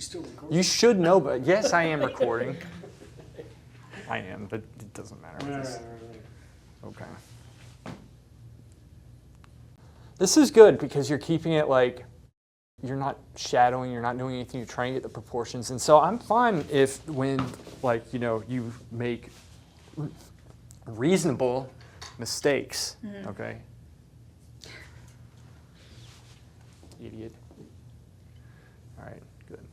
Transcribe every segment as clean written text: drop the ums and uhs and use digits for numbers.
still recording? You should know, but yes, I am recording. I am, but it doesn't matter. Right. Okay. This is good because you're keeping it like, you're not shadowing, you're not doing anything, you're trying to get the proportions. And so I'm fine if when, like, you know, you make reasonable mistakes, okay? Idiot. All right, good.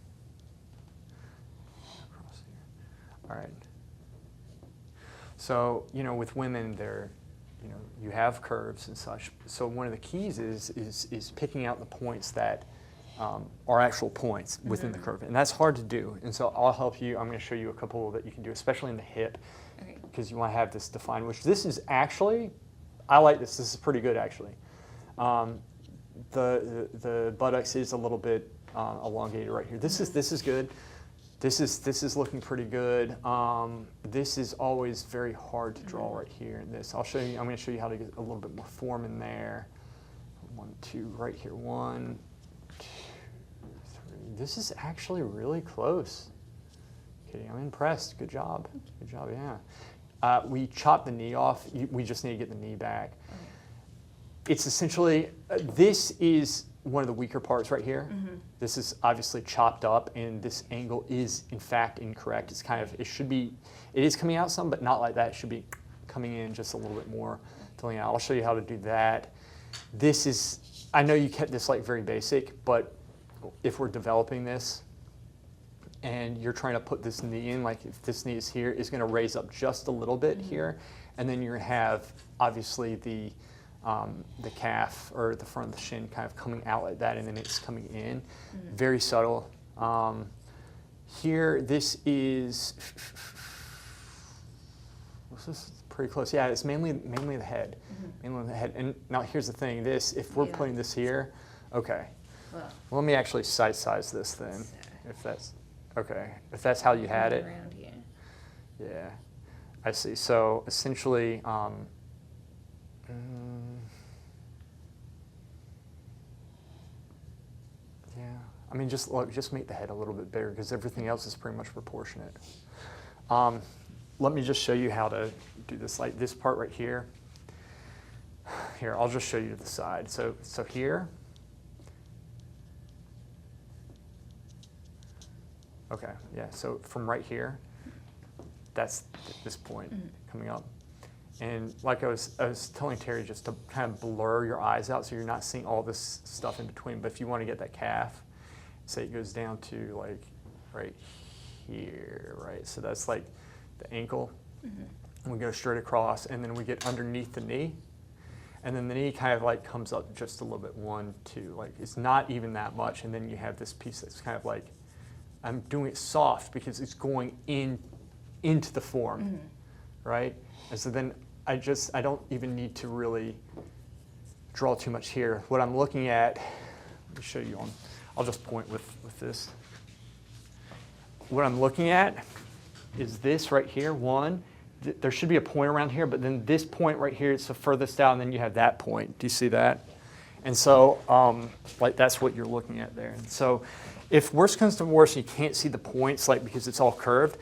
Across here. All right. So, you know, with women, they're, you know, you have curves and such. So one of the keys is picking out the points that are actual points within the curve. And that's hard to do. And so I'll help you. I'm going to show you a couple that you can do, especially in the hip, because you want to have this defined, which this is actually, I like this. This is pretty good, actually. The buttocks is a little bit elongated right here. This is good. This is looking pretty good. This is always very hard to draw right here. This I'll show you. I'm going to show you how to get a little bit more form in there. 1, 2, right here. 1, 2, 3. This is actually really close. Okay, I'm impressed. Good job. Good job. Yeah. We chopped the knee off. We just need to get the knee back. It's essentially this is one of the weaker parts right here. This is obviously chopped up, and this angle is in fact incorrect. It's kind of, it is coming out some, but not like that. It should be coming in just a little bit more, filling out. I'll show you how to do that. This is, I know you kept this like very basic, but if we're developing this and you're trying to put this knee in, like if this knee is here, it's going to raise up just a little bit here, and then you're going to have obviously the calf or the front of the shin kind of coming out like that, and then it's coming in. Very subtle. Here, this is pretty close. Yeah, it's mainly the head. Mainly the head. And now here's the thing. This, if we're putting this here, okay. Well, let me actually size this then, if that's okay. If that's how you had it. Around here. Yeah, I see. So essentially. Yeah, I mean, just make the head a little bit bigger because everything else is pretty much proportionate. Let me just show you how to do this. Like this part right here. Here, I'll just show you the side. So here. Okay, yeah. So from right here, that's this point coming up. And like I was telling Terry, just to kind of blur your eyes out so you're not seeing all this stuff in between. But if you want to get that calf, say it goes down to like right here, right? So that's like the ankle. And we go straight across, and then we get underneath the knee. And then the knee kind of like comes up just a little bit, 1, 2. Like it's not even that much. And then you have this piece that's kind of like, I'm doing it soft because it's going into the form, right? And so then I don't even need to really draw too much here. What I'm looking at, let me show you on, I'll just point with this. What I'm looking at is this right here, 1. There should be a point around here, but then this point right here is the furthest down, and then you have that point. Do you see that? And so, like that's what you're looking at there. And so if worst comes to worst, you can't see the points, like because it's all curved,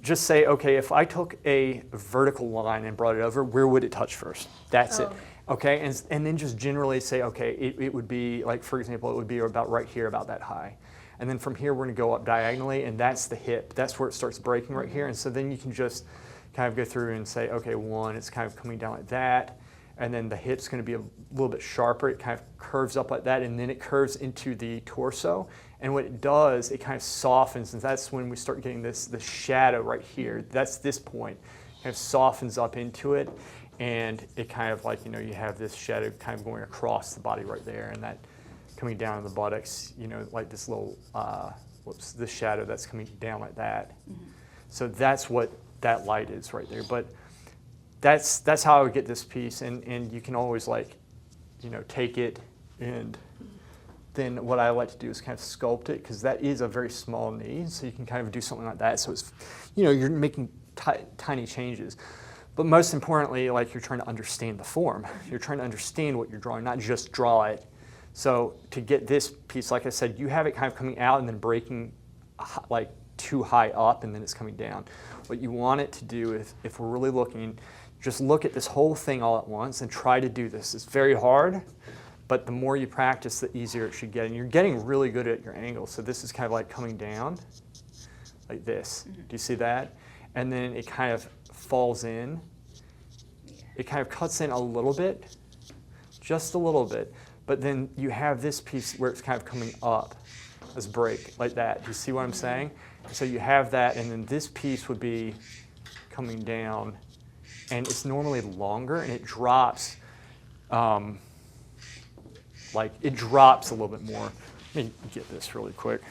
just say, okay, if I took a vertical line and brought it over, where would it touch first? That's it. Okay, and then just generally say, okay, it would be, like for example, it would be about right here, about that high. And then from here, we're gonna go up diagonally, and that's the hip. That's where it starts breaking right here. And so then you can just kind of go through and say, okay, 1, it's kind of coming down like that. And then the hip's gonna be a little bit sharper. It kind of curves up like that, and then it curves into the torso. And what it does, it kind of softens, and that's when we start getting the shadow right here. That's this point. It kind of softens up into it, and it kind of like, you know, you have this shadow kind of going across the body right there, and that coming down in the buttocks, you know, like this little, this shadow that's coming down like that. So that's what that light is right there. But that's how I would get this piece, and you can always like, you know, take it and then what I like to do is kind of sculpt it, because that is a very small knee, so you can kind of do something like that. So it's, you know, you're making tiny changes. But most importantly, like you're trying to understand the form. You're trying to understand what you're drawing, not just draw it. So to get this piece, like I said, you have it kind of coming out and then breaking like too high up and then it's coming down. What you want it to do is, if we're really looking, just look at this whole thing all at once and try to do this. It's very hard, but the more you practice, the easier it should get. And you're getting really good at your angles. So this is kind of like coming down like this. Do you see that? And then it kind of falls in. It kind of cuts in a little bit, just a little bit. But then you have this piece where it's kind of coming up as break, like that. Do you see what I'm saying? So you have that, and then this piece would be coming down, and it's normally longer, and it drops, like it drops a little bit more. Let me get this really quick.